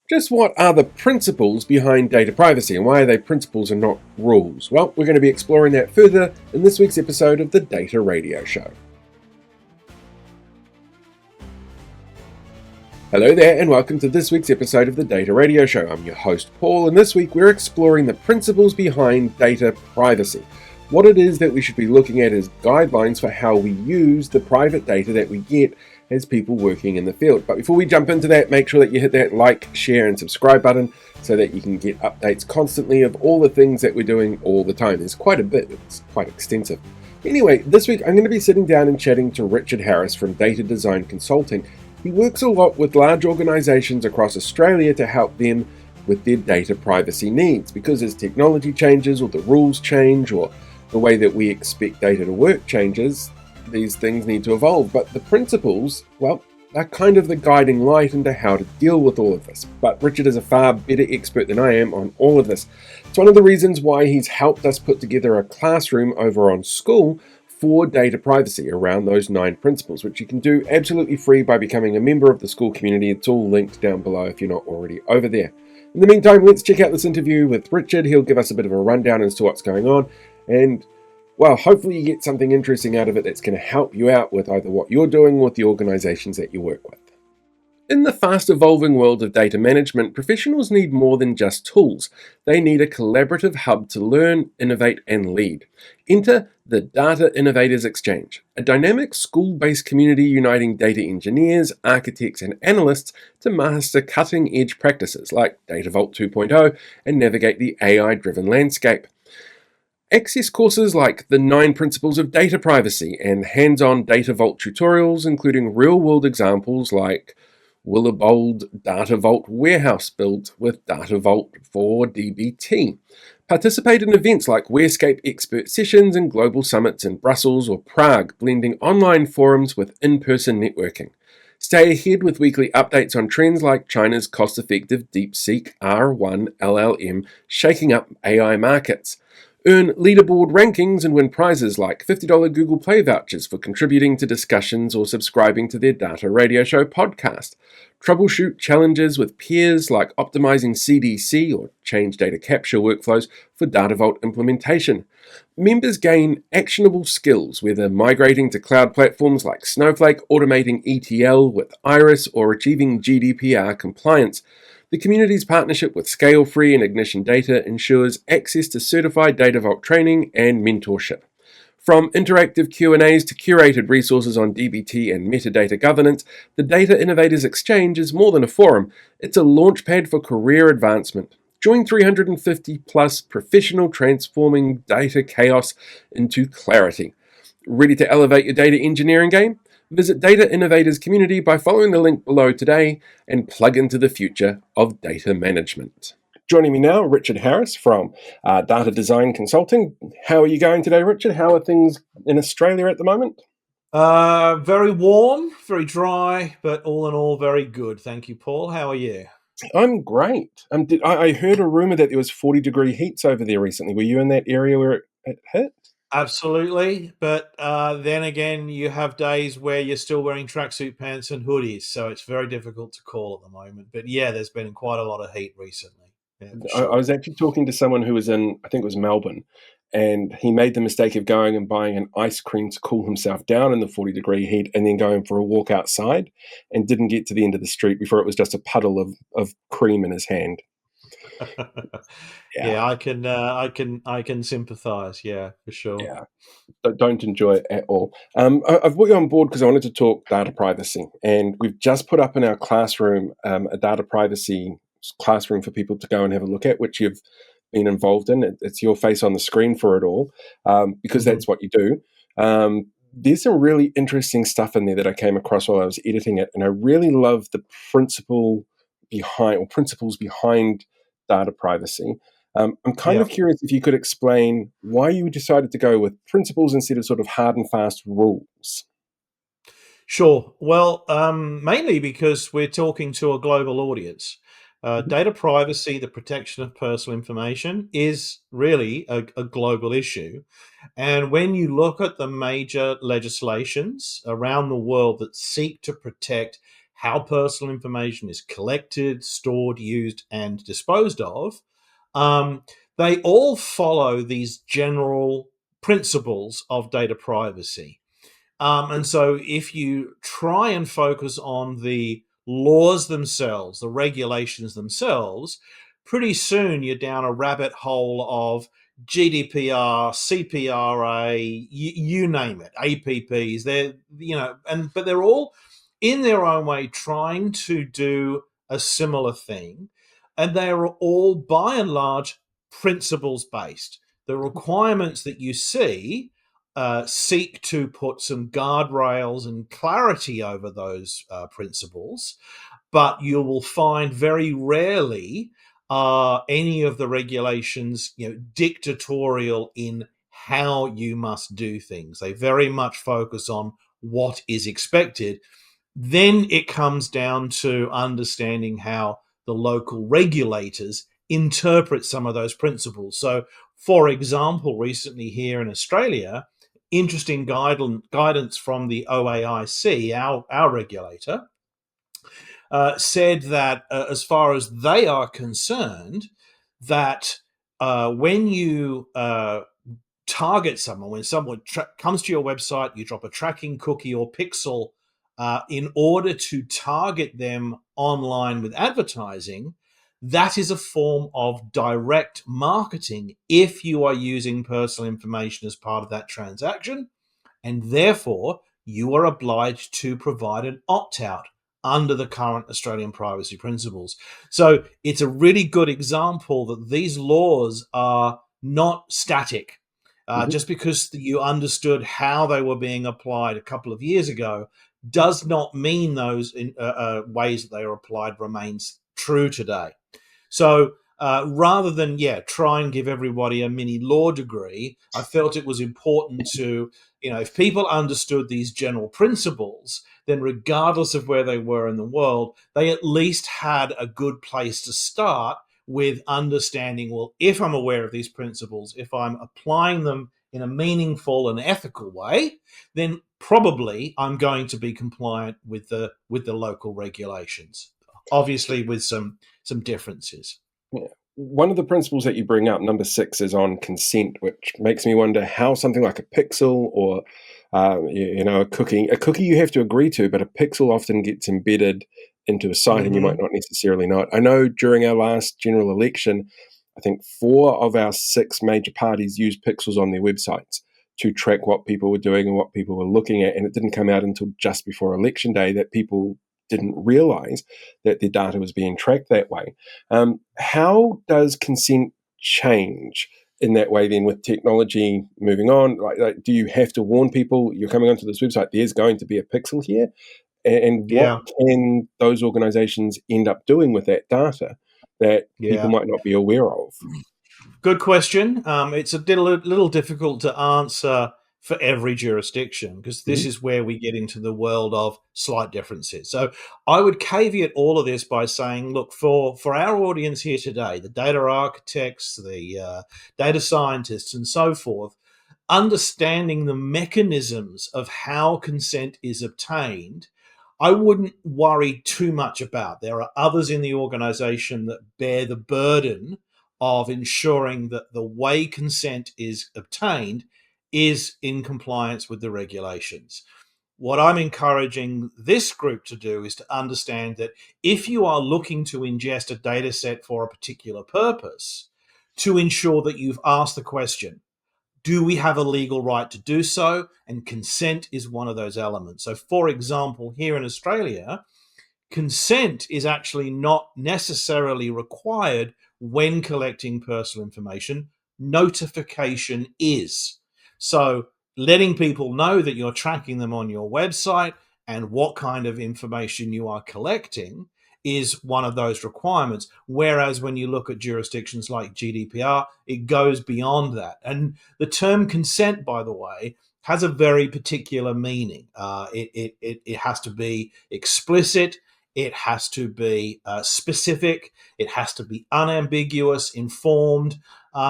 Just what are the principles behind data privacy and why are they principles and not rules? Well, we're going to be exploring that further in this week's episode of the Data Radio Show. Hello there and welcome to this week's episode of the Data Radio Show. I'm your host Paul, and this week we're exploring the principles behind data privacy. What it is that we should be looking at as guidelines for how we use the private data that we get as people working in the field. But before we jump into that, make sure that you hit that like, share and subscribe button so that you can get updates constantly of all the things that we're doing all the time. There's quite a bit, it's quite extensive. Anyway, this week I'm going to be sitting down and chatting to Richard Harris from Data Design Consulting. He works a lot with large organisations across Australia to help them with their data privacy needs, because as technology changes or the rules change or the way that we expect data to work changes, these things need to evolve. But the principles, well, are kind of the guiding light into how to deal with all of this. But Richard is a far better expert than I am on all of this. It's one of the reasons why he's helped us put together a classroom over on School for data privacy around those 9 principles, which you can do absolutely free by becoming a member of the School community. It's all linked down below if you're not already over there. In the meantime, let's check out this interview with Richard. He'll give us a bit of a rundown as to what's going on. And, well, hopefully you get something interesting out of it that's going to help you out with either what you're doing or with the organizations that you work with. In the fast-evolving world of data management, professionals need more than just tools. They need a collaborative hub to learn, innovate, and lead. Enter the Data Innovators Exchange, a dynamic school-based community uniting data engineers, architects, and analysts to master cutting-edge practices like Data Vault 2.0 and navigate the AI-driven landscape. Access courses like the 9 Principles of Data Privacy and hands-on Data Vault tutorials, including real-world examples like Willowbold Data Vault warehouse built with Data Vault for DBT. Participate in events like Warescape expert sessions and global summits in Brussels or Prague, blending online forums with in-person networking. Stay ahead with weekly updates on trends like China's cost-effective DeepSeek R1 LLM shaking up AI markets. Earn leaderboard rankings and win prizes like $50 Google Play vouchers for contributing to discussions or subscribing to their Data Radio Show podcast. Troubleshoot challenges with peers like optimizing CDC or change data capture workflows for Data Vault implementation. Members gain actionable skills, whether migrating to cloud platforms like Snowflake, automating ETL with Iris, or achieving GDPR compliance. The community's partnership with Scale-Free and Ignition Data ensures access to certified Data Vault training and mentorship. From interactive Q&As to curated resources on DBT and metadata governance, the Data Innovators Exchange is more than a forum. It's a launchpad for career advancement. Join 350 plus professional transforming data chaos into clarity. Ready to elevate your data engineering game? Visit Data Innovators Community by following the link below today and plug into the future of data management. Joining me now, Richard Harris from Data Design Consulting. How are you going today, Richard? How are things in Australia at the moment? Very warm, very dry, but all in all, very good. Thank you, Paul. How are you? I'm great. I heard a rumour that there was 40-degree heats over there recently. Were you in that area where it hit? Absolutely, but then again, you have days where you're still wearing tracksuit pants and hoodies, so it's very difficult to call at the moment. But yeah, there's been quite a lot of heat recently. Yeah, for sure. I was actually talking to someone who was in, I think it was Melbourne, and he made the mistake of going and buying an ice cream to cool himself down in the 40-degree heat and then going for a walk outside and didn't get to the end of the street before it was just a puddle of cream in his hand. Yeah, I can sympathise. Yeah, for sure. Yeah, don't enjoy it at all. I've brought you on board because I wanted to talk data privacy, and we've just put up in our classroom a data privacy classroom for people to go and have a look at, which you've been involved in. It's your face on the screen for it all, because that's what you do. There's some really interesting stuff in there that I came across while I was editing it, and I really love the principles behind data privacy. I'm kind of curious if you could explain why you decided to go with principles instead of sort of hard and fast rules. Sure. Well, mainly because we're talking to a global audience. Data privacy, the protection of personal information, is really a global issue. And when you look at the major legislations around the world that seek to protect how personal information is collected, stored, used, and disposed of, um, they all follow these general principles of data privacy. And so if you try and focus on the laws themselves, the regulations themselves, pretty soon you're down a rabbit hole of GDPR, CPRA, you name it, APPs. They're, but they're all in their own way trying to do a similar thing, and they are all by and large principles based. The requirements that you see seek to put some guardrails and clarity over those principles, but you will find very rarely any of the regulations, dictatorial in how you must do things. They very much focus on what is expected. Then it comes down to understanding how the local regulators interpret some of those principles. So, for example, recently here in Australia, interesting guidance from the OAIC, our regulator, said that as far as they are concerned, that when you target someone, when someone comes to your website, you drop a tracking cookie or pixel in order to target them online with advertising, that is a form of direct marketing if you are using personal information as part of that transaction, and therefore you are obliged to provide an opt-out under the current Australian privacy principles. So it's a really good example that these laws are not static. Just because you understood how they were being applied a couple of years ago does not mean those ways that they are applied remains true today. So rather than, try and give everybody a mini law degree, I felt it was important to, if people understood these general principles, then regardless of where they were in the world, they at least had a good place to start with understanding, well, if I'm aware of these principles, if I'm applying them in a meaningful and ethical way, then probably I'm going to be compliant with the local regulations. Obviously, with some differences. Yeah. One of the principles that you bring up, number 6, is on consent, which makes me wonder how something like a pixel or a cookie you have to agree to, but a pixel often gets embedded into a site and you might not necessarily know it. I know during our last general election, I think 4 of our 6 major parties used pixels on their websites to track what people were doing and what people were looking at, and it didn't come out until just before election day that people didn't realize that their data was being tracked that way. How does consent change in that way then with technology moving on? Like, do you have to warn people you're coming onto this website, there's going to be a pixel here? And what Yeah, can those organizations end up doing with that data that people yeah. might not be aware of? Good question. It's a little difficult to answer for every jurisdiction because this Mhm. is where we get into the world of slight differences. So I would caveat all of this by saying, look, for our audience here today, the data architects, the data scientists, and so forth, understanding the mechanisms of how consent is obtained, I wouldn't worry too much about. There are others in the organization that bear the burden of ensuring that the way consent is obtained is in compliance with the regulations. What I'm encouraging this group to do is to understand that if you are looking to ingest a data set for a particular purpose, to ensure that you've asked the question, do we have a legal right to do so? And consent is one of those elements. So, for example, here in Australia, consent is actually not necessarily required when collecting personal information. Notification is. So, letting people know that you're tracking them on your website and what kind of information you are collecting is one of those requirements. Whereas when you look at jurisdictions like GDPR, it goes beyond that. And the term consent, by the way, has a very particular meaning. It has to be explicit, it has to be specific, it has to be unambiguous, informed.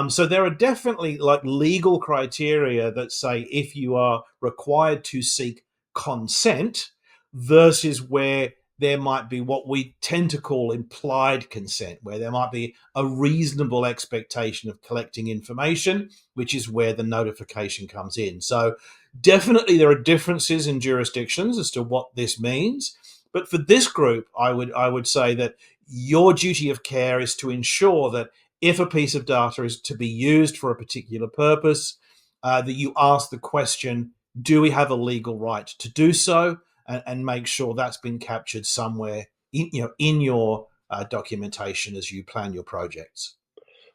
So there are definitely like legal criteria that say if you are required to seek consent versus where there might be what we tend to call implied consent, where there might be a reasonable expectation of collecting information, which is where the notification comes in. So definitely there are differences in jurisdictions as to what this means. But for this group, I would say that your duty of care is to ensure that if a piece of data is to be used for a particular purpose, that you ask the question, do we have a legal right to do so? And make sure that's been captured somewhere in your documentation as you plan your projects.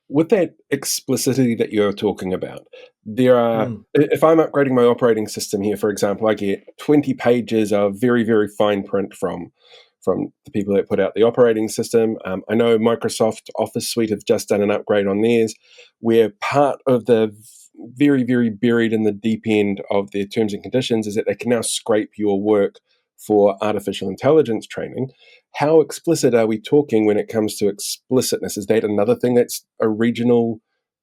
With that explicitity that you're talking about, there are, Mm. if I'm upgrading my operating system here, for example, I get 20 pages of very, very fine print from the people that put out the operating system. I know Microsoft Office Suite have just done an upgrade on theirs, where part of the very, very buried in the deep end of their terms and conditions is that they can now scrape your work for artificial intelligence training. How explicit are we talking when it comes to explicitness? Is that another thing that's a regional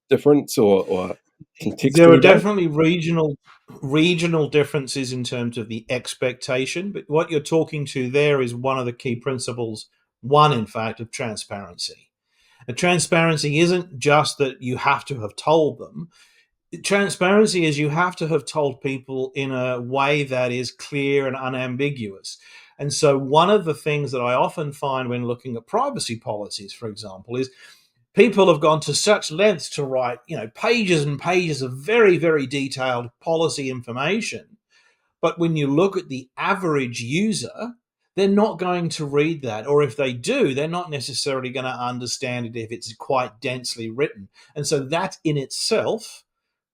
difference or There are contextually based? definitely regional differences in terms of the expectation, but what you're talking to there is one of the key principles, one in fact, of transparency. And transparency isn't just that you have to have told them. Transparency is you have to have told people in a way that is clear and unambiguous. And so, one of the things that I often find when looking at privacy policies, for example, is people have gone to such lengths to write, pages and pages of very, very detailed policy information. But when you look at the average user, they're not going to read that. Or if they do, they're not necessarily going to understand it if it's quite densely written. And so that in itself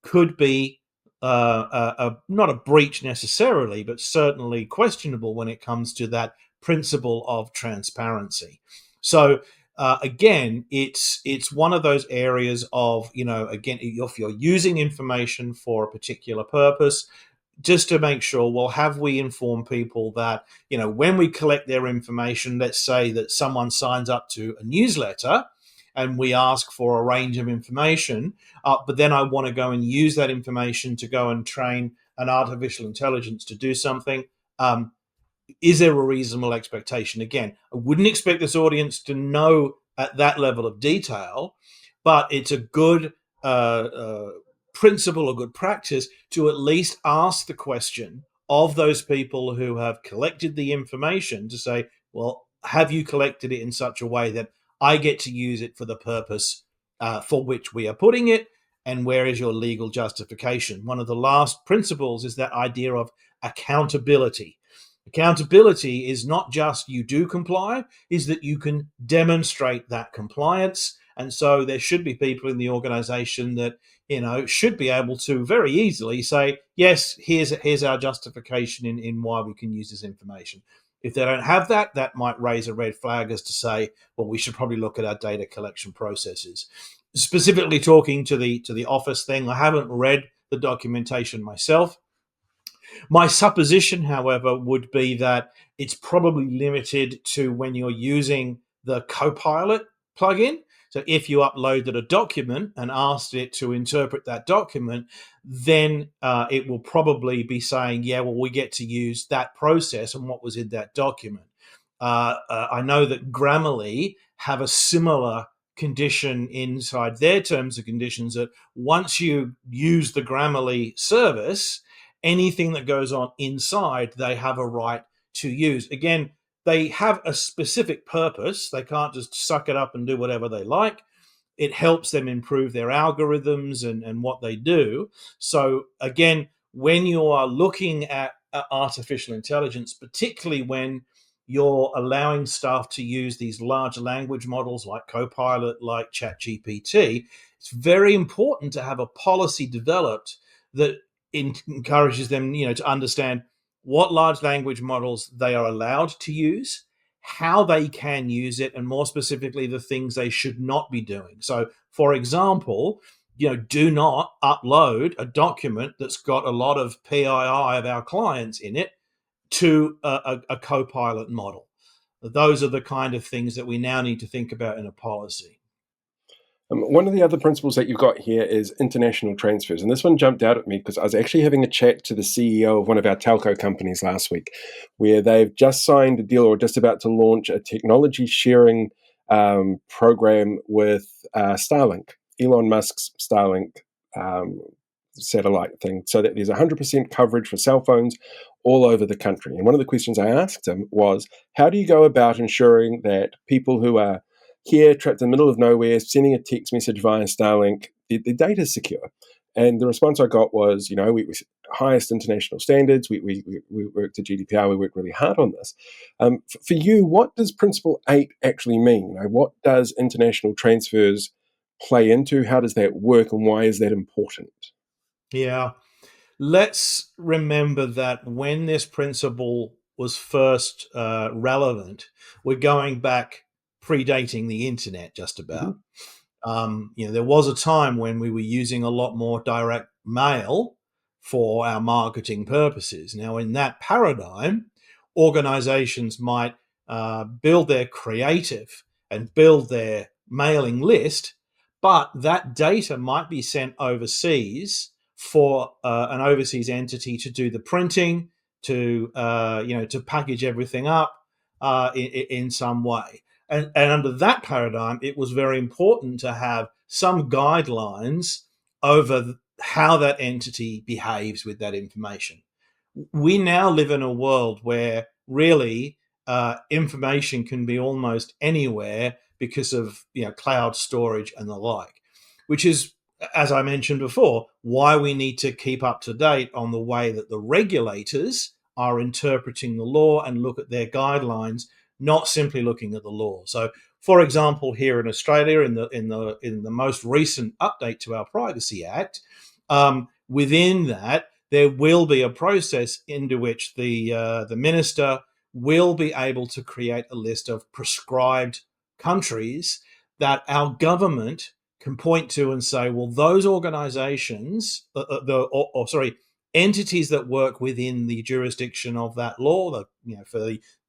could be not a breach necessarily, but certainly questionable when it comes to that principle of transparency. So again, it's one of those areas of again, if you're using information for a particular purpose, just to make sure, well, have we informed people that, when we collect their information, let's say that someone signs up to a newsletter and we ask for a range of information, but then I want to go and use that information to go and train an artificial intelligence to do something. Is there a reasonable expectation? Again, I wouldn't expect this audience to know at that level of detail, but it's a good principle or good practice to at least ask the question of those people who have collected the information to say, well, have you collected it in such a way that I get to use it for the purpose for which we are putting it? And where is your legal justification? One of the last principles is that idea of accountability. Accountability is not just you do comply, is that you can demonstrate that compliance. And so there should be people in the organization that, should be able to very easily say, yes, here's our justification in why we can use this information. If they don't have that, that might raise a red flag as to say, well, we should probably look at our data collection processes. Specifically talking to the office thing, I haven't read the documentation myself. My supposition, however, would be that it's probably limited to when you're using the Copilot plugin. So if you uploaded a document and asked it to interpret that document, then it will probably be saying, yeah, well, we get to use that process and what was in that document. I know that Grammarly have a similar condition inside their terms and conditions that once you use the Grammarly service, anything that goes on inside, they have a right to use. Again, they have a specific purpose. They can't just suck it up and do whatever they like. It helps them improve their algorithms and what they do. So, again, when you are looking at artificial intelligence, particularly when you're allowing staff to use these large language models like Copilot, like ChatGPT, it's very important to have a policy developed that encourages them, to understand what large language models they are allowed to use, how they can use it, and more specifically, the things they should not be doing. So, for example, do not upload a document that's got a lot of PII of our clients in it to a Copilot model. Those are the kind of things that we now need to think about in a policy. One of the other principles that you've got here is international transfers. And this one jumped out at me because I was actually having a chat to the CEO of one of our telco companies last week, where they've just signed a deal or just about to launch a technology sharing program with Starlink, Elon Musk's Starlink um, satellite thing, so that there's 100% coverage for cell phones all over the country. And one of the questions I asked him was, how do you go about ensuring that people who are here, trapped in the middle of nowhere, sending a text message via Starlink, the data is secure? And the response I got was, we highest international standards. We work to GDPR. We work really hard on this. For you, what does Principle 8 actually mean? What does international transfers play into? How does that work, and why is that important? Yeah. Let's remember that when this principle was first relevant, we're going back predating the internet just about. Mm-hmm. There was a time when we were using a lot more direct mail for our marketing purposes. Now, in that paradigm, organizations might build their creative and build their mailing list, but that data might be sent overseas for an overseas entity to do the printing, to package everything up in some way. And under that paradigm, it was very important to have some guidelines over how that entity behaves with that information. We now live in a world where really information can be almost anywhere because of cloud storage and the like, which is, as I mentioned before, why we need to keep up to date on the way that the regulators are interpreting the law and look at their guidelines, not simply looking at the law. So, for example, here in Australia, in the most recent update to our Privacy Act, within that there will be a process into which the minister will be able to create a list of prescribed countries that our government can point to and say, well, those organizations, entities that work within the jurisdiction of that law, for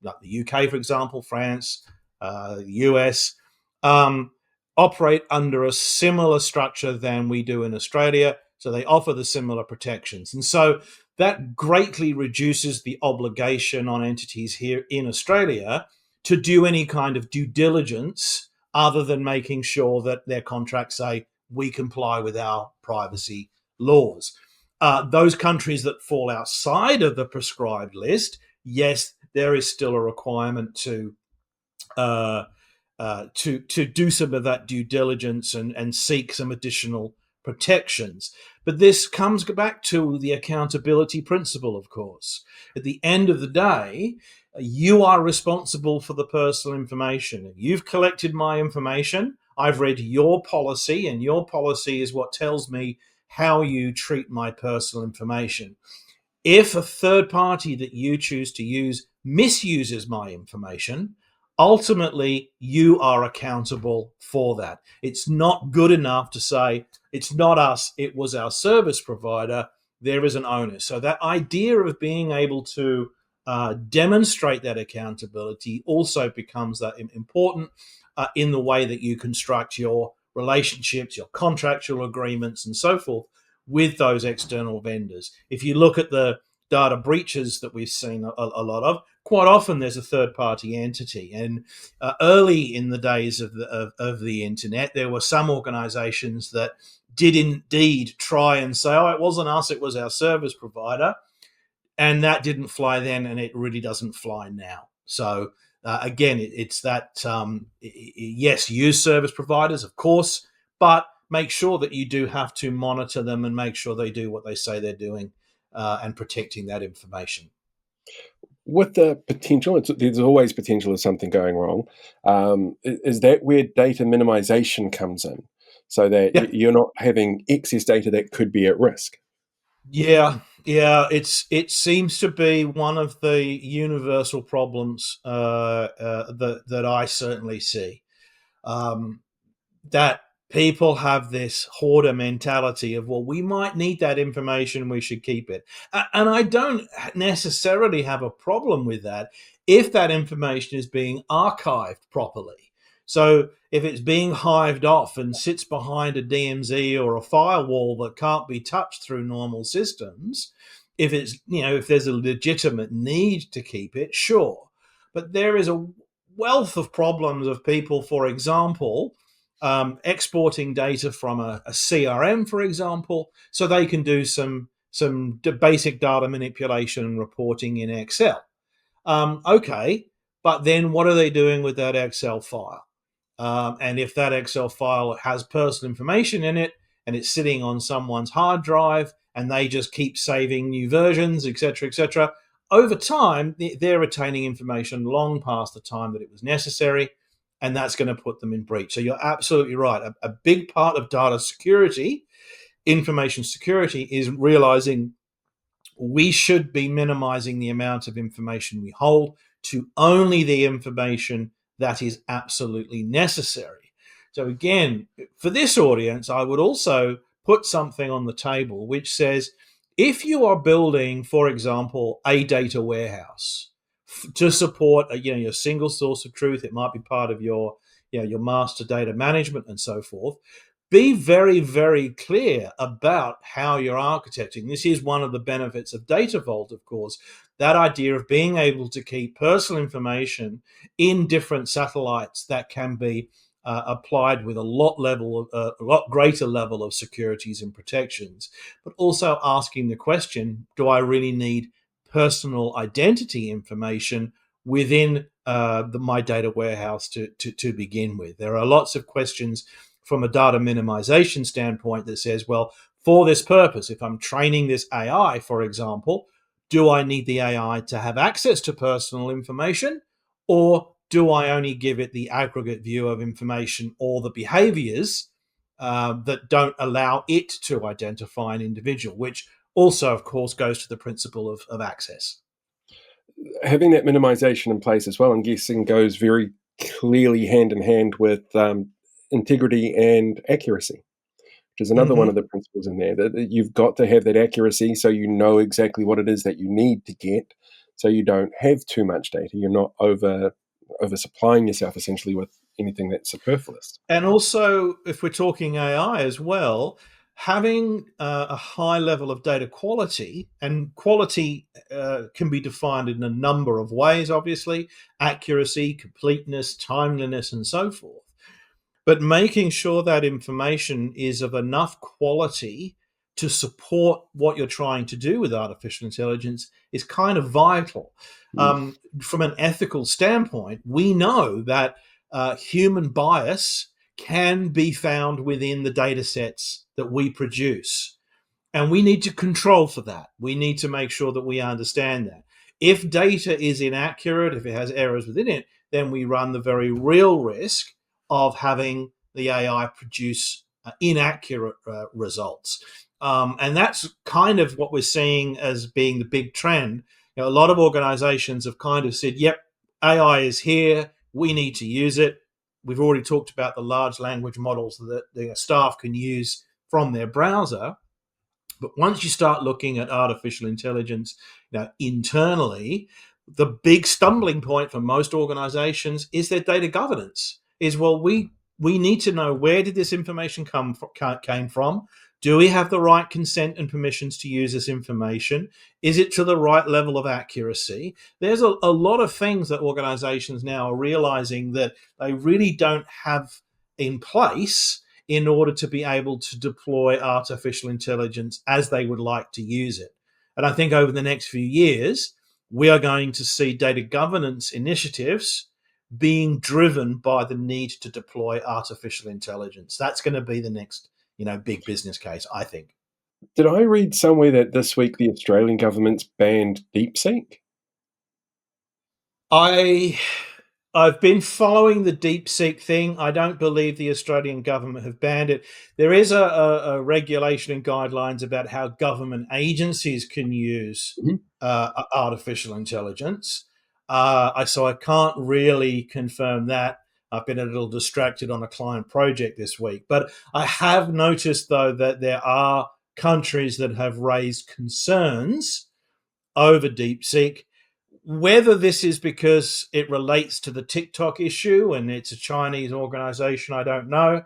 like the UK, for example, France, the US, operate under a similar structure than we do in Australia. So they offer the similar protections. And so that greatly reduces the obligation on entities here in Australia to do any kind of due diligence other than making sure that their contracts say we comply with our privacy laws. Those countries that fall outside of the prescribed list, yes, there is still a requirement to do some of that due diligence and seek some additional protections. But this comes back to the accountability principle, of course. At the end of the day, you are responsible for the personal information. You've collected my information. I've read your policy, and your policy is what tells me how you treat my personal information. If a third party that you choose to use misuses my information, ultimately you are accountable for that. It's not good enough to say it's not us, it was our service provider. There is an onus. So that idea of being able to demonstrate that accountability also becomes that important in the way that you construct your relationships, your contractual agreements, and so forth with those external vendors. If you look at the data breaches that we've seen a lot of, quite often there's a third-party entity. And early in the days of the internet, there were some organizations that did indeed try and say, oh, it wasn't us, it was our service provider. And that didn't fly then, and it really doesn't fly now. So again, it's that, yes, use service providers, of course, but make sure that you do have to monitor them and make sure they do what they say they're doing and protecting that information. With the potential, there's always potential of something going wrong. Is that where data minimization comes in? So that Yeah. you're not having excess data that could be at risk. Yeah. It seems to be one of the universal problems that I certainly see. That people have this hoarder mentality of, well, we might need that information, we should keep it. And I don't necessarily have a problem with that if that information is being archived properly. So if it's being hived off and sits behind a DMZ or a firewall that can't be touched through normal systems, if it's, if there's a legitimate need to keep it, sure. But there is a wealth of problems of people, for example, exporting data from a CRM, for example, so they can do some basic data manipulation and reporting in Excel. Okay, but then what are they doing with that Excel file? And if that Excel file has personal information in it and it's sitting on someone's hard drive and they just keep saving new versions, etc., over time, they're retaining information long past the time that it was necessary, and that's going to put them in breach. So you're absolutely right. A big part of data security, information security, is realizing we should be minimizing the amount of information we hold to only the information that is absolutely necessary. So, again, for this audience, I would also put something on the table which says if you are building, for example, a data warehouse to support your single source of truth, it might be part of your your master data management and so forth. Be very, very clear about how you're architecting. This is one of the benefits of Data Vault, of course, that idea of being able to keep personal information in different satellites that can be applied with a lot greater level of securities and protections, but also asking the question, do I really need personal identity information within my data warehouse to begin with? There are lots of questions from a data minimization standpoint that says, well, for this purpose, if I'm training this AI, for example, do I need the AI to have access to personal information, or do I only give it the aggregate view of information or the behaviors that don't allow it to identify an individual, which also, of course, goes to the principle of access. Having that minimization in place as well, I'm guessing, goes very clearly hand in hand with integrity and accuracy, which is another one of the principles in there. That you've got to have that accuracy so you know exactly what it is that you need to get, so you don't have too much data. You're not oversupplying yourself essentially with anything that's superfluous. And also, if we're talking AI as well, having a high level of data quality, and quality can be defined in a number of ways, obviously: accuracy, completeness, timeliness, and so forth. But making sure that information is of enough quality to support what you're trying to do with artificial intelligence is kind of vital. From an ethical standpoint, we know that human bias can be found within the data sets that we produce. And we need to control for that. We need to make sure that we understand that. If data is inaccurate, if it has errors within it, then we run the very real risk of having the AI produce inaccurate results. And that's kind of what we're seeing as being the big trend. A lot of organizations have kind of said, yep, AI is here. We need to use it. We've already talked about the large language models that the staff can use from their browser. But once you start looking at artificial intelligence, internally, the big stumbling point for most organizations is their data governance. We need to know, where did this information came from? Do we have the right consent and permissions to use this information? Is it to the right level of accuracy? There's a lot of things that organizations now are realizing that they really don't have in place in order to be able to deploy artificial intelligence as they would like to use it. And I think over the next few years, we are going to see data governance initiatives being driven by the need to deploy artificial intelligence. That's going to be the next, big business case, I think. Did I read somewhere that this week the Australian government's banned DeepSeek? I've been following the DeepSeek thing. I don't believe the Australian government have banned it. There is a regulation and guidelines about how government agencies can use artificial intelligence. So I can't really confirm that. I've been a little distracted on a client project this week. But I have noticed, though, that there are countries that have raised concerns over DeepSeek, Whether this is because it relates to the TikTok issue and it's a Chinese organization, I don't know.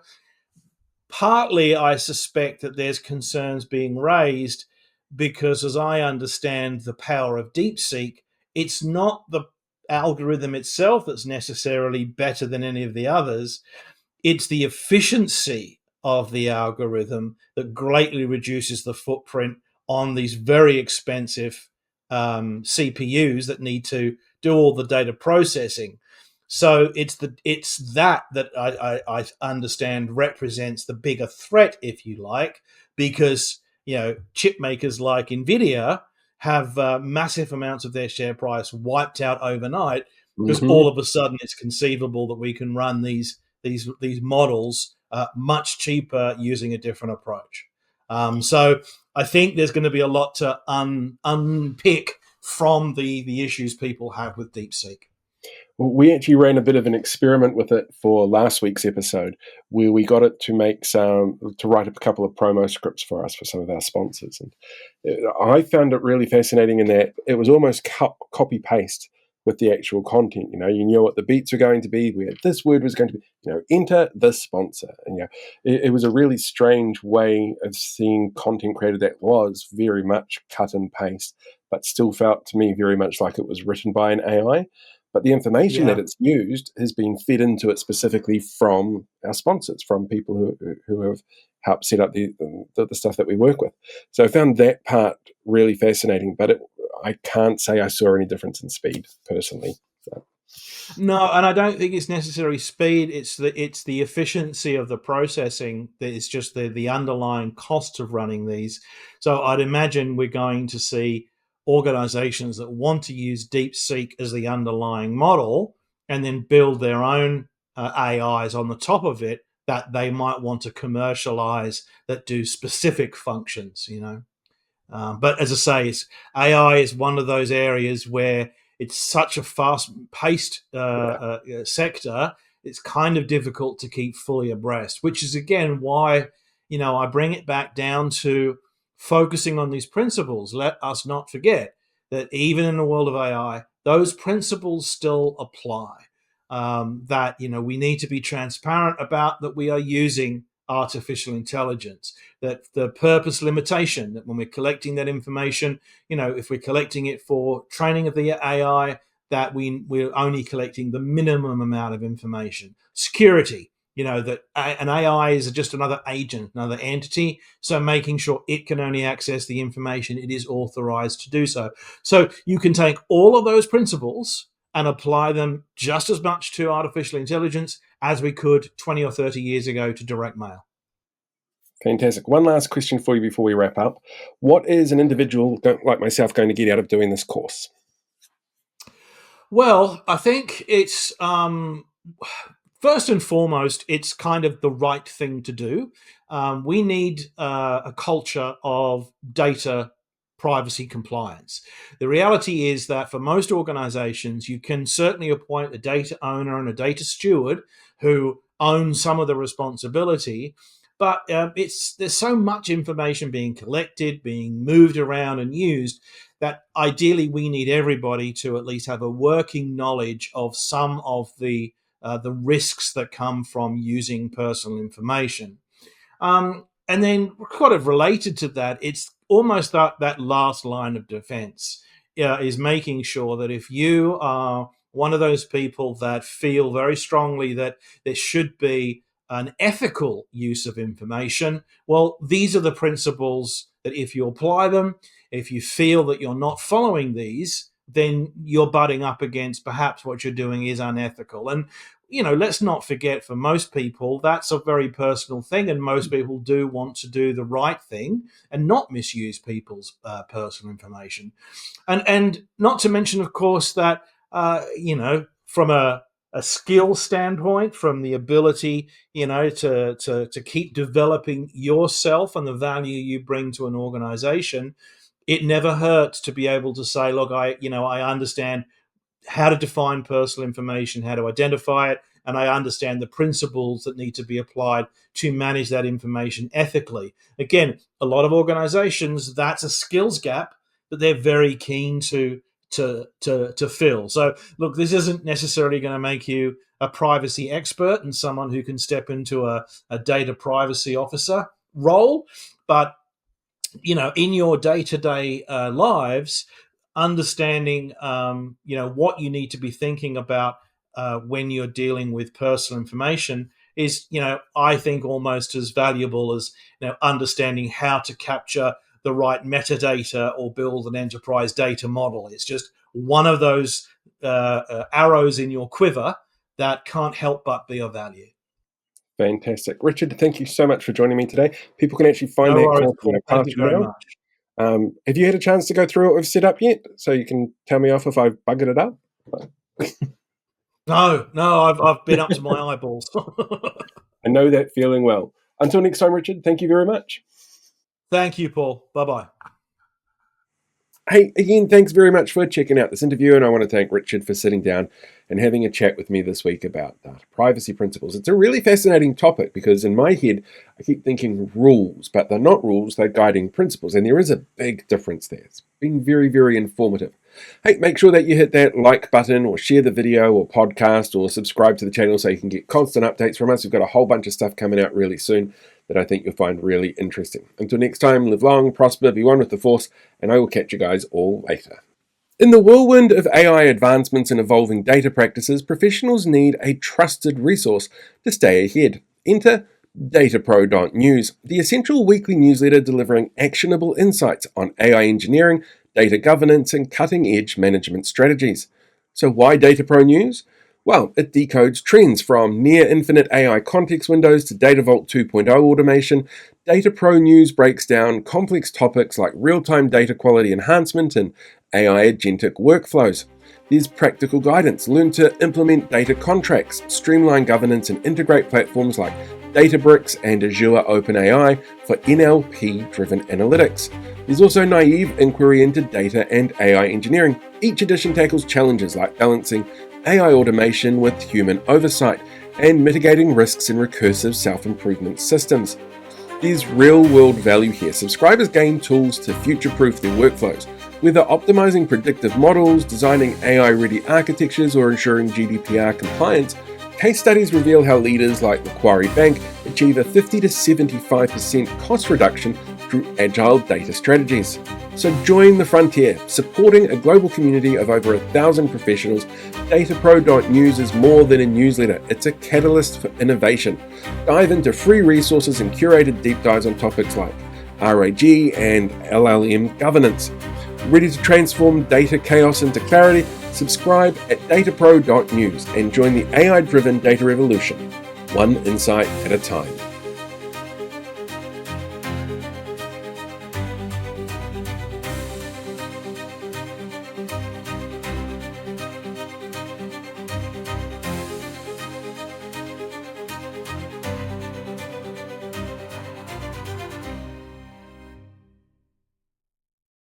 Partly, I suspect that there's concerns being raised because, as I understand the power of DeepSeek, it's not the algorithm itself that's necessarily better than any of the others. It's the efficiency of the algorithm that greatly reduces the footprint on these very expensive CPUs that need to do all the data processing. So it's that I understand represents the bigger threat, if you like, because chip makers like Nvidia have massive amounts of their share price wiped out overnight because Hmm. all of a sudden it's conceivable that we can run these models much cheaper using a different approach. So I think there's going to be a lot to unpick from the issues people have with DeepSeek. We actually ran a bit of an experiment with it for last week's episode, where we got it to write a couple of promo scripts for us for some of our sponsors, and I found it really fascinating in that it was almost copy paste with the actual content. You knew what the beats were going to be, where this word was going to be. Enter this sponsor, and it was a really strange way of seeing content created that was very much cut and paste, but still felt to me very much like it was written by an AI. But the information that Yeah. it's used has been fed into it specifically from our sponsors, from people who have helped set up the stuff that we work with. So I found that part really fascinating, but I can't say I saw any difference in speed personally. So. No, and I don't think it's necessarily speed. It's the efficiency of the processing that is just the underlying cost of running these. So I'd imagine we're going to see organizations that want to use DeepSeek as the underlying model and then build their own AIs on the top of it that they might want to commercialize that do specific functions. But as I say, AI is one of those areas where it's such a fast-paced Yeah. sector. It's kind of difficult to keep fully abreast, which is again why I bring it back down to focusing on these principles. Let us not forget that even in the world of AI, those principles still apply. That we need to be transparent about that we are using artificial intelligence, that the purpose limitation, that when we're collecting that information, if we're collecting it for training of the AI, that we're only collecting the minimum amount of information. Security, that an AI is just another agent, another entity. So making sure it can only access the information it is authorized to do so. So you can take all of those principles and apply them just as much to artificial intelligence as we could 20 or 30 years ago to direct mail. Fantastic. One last question for you before we wrap up. What is an individual like myself going to get out of doing this course? Well, I think it's first and foremost, it's kind of the right thing to do. We need a culture of data privacy compliance. The reality is that for most organizations, you can certainly appoint a data owner and a data steward who own some of the responsibility. But there's so much information being collected, being moved around and used that ideally we need everybody to at least have a working knowledge of some of the risks that come from using personal information. And then, kind of related to that, it's almost that last line of defense is making sure that if you are one of those people that feel very strongly that there should be an ethical use of information, well, these are the principles that if you apply them, if you feel that you're not following these, then you're butting up against perhaps what you're doing is unethical. And let's not forget, for most people, that's a very personal thing, and most people do want to do the right thing and not misuse people's personal information. And not to mention, of course, that from a skill standpoint, from the ability, to keep developing yourself and the value you bring to an organization, it never hurts to be able to say, look, I understand how to define personal information, how to identify it, and I understand the principles that need to be applied to manage that information ethically. Again, a lot of organizations, that's a skills gap that they're very keen to to fill. So look, this isn't necessarily going to make you a privacy expert and someone who can step into a data privacy officer role, but in your day-to-day lives, understanding what you need to be thinking about when you're dealing with personal information is, I think, almost as valuable as understanding how to capture the right metadata or build an enterprise data model. It's just one of those arrows in your quiver that can't help but be of value. Fantastic. Richard, thank you so much for joining me today. People can actually find No that worries, content Paul. in Thank past you very now. much. Have you had a chance to go through what we've set up yet? So you can tell me off if I've buggered it up? No, I've been up to my eyeballs. I know that feeling well. Until next time, Richard, thank you very much. Thank you, Paul. Bye-bye. Hey, again, thanks very much for checking out this interview, and I want to thank Richard for sitting down and having a chat with me this week about privacy principles. It's a really fascinating topic because in my head, I keep thinking rules, but they're not rules, they're guiding principles, and there is a big difference there. It's been very, very informative. Hey, make sure that you hit that like button or share the video or podcast or subscribe to the channel so you can get constant updates from us. We've got a whole bunch of stuff coming out really soon that I think you'll find really interesting. Until next time, live long, prosper, be one with the force, and I will catch you guys all later. In the whirlwind of AI advancements and evolving data practices, professionals need a trusted resource to stay ahead. Enter datapro.news, the essential weekly newsletter delivering actionable insights on AI engineering, data governance, and cutting-edge management strategies. So why Datapro News? Well, it decodes trends from near-infinite AI context windows to Data Vault 2.0 automation. Datapro News breaks down complex topics like real-time data quality enhancement and AI agentic workflows. There's practical guidance. Learn to implement data contracts, streamline governance, and integrate platforms like Databricks and Azure OpenAI for NLP-driven analytics. There's also naive inquiry into data and AI engineering. Each edition tackles challenges like balancing AI automation with human oversight and mitigating risks in recursive self-improvement systems. There's real-world value here. Subscribers gain tools to future-proof their workflows, whether optimizing predictive models, designing AI-ready architectures, or ensuring GDPR compliance. Case studies reveal how leaders like Macquarie Bank achieve a 50 to 75% cost reduction through agile data strategies. So join the frontier, supporting a global community of over 1,000 professionals. Datapro.news is more than a newsletter, it's a catalyst for innovation. Dive into free resources and curated deep dives on topics like RAG and LLM governance. Ready to transform data chaos into clarity? Subscribe at datapro.news and join the AI-driven data revolution, one insight at a time.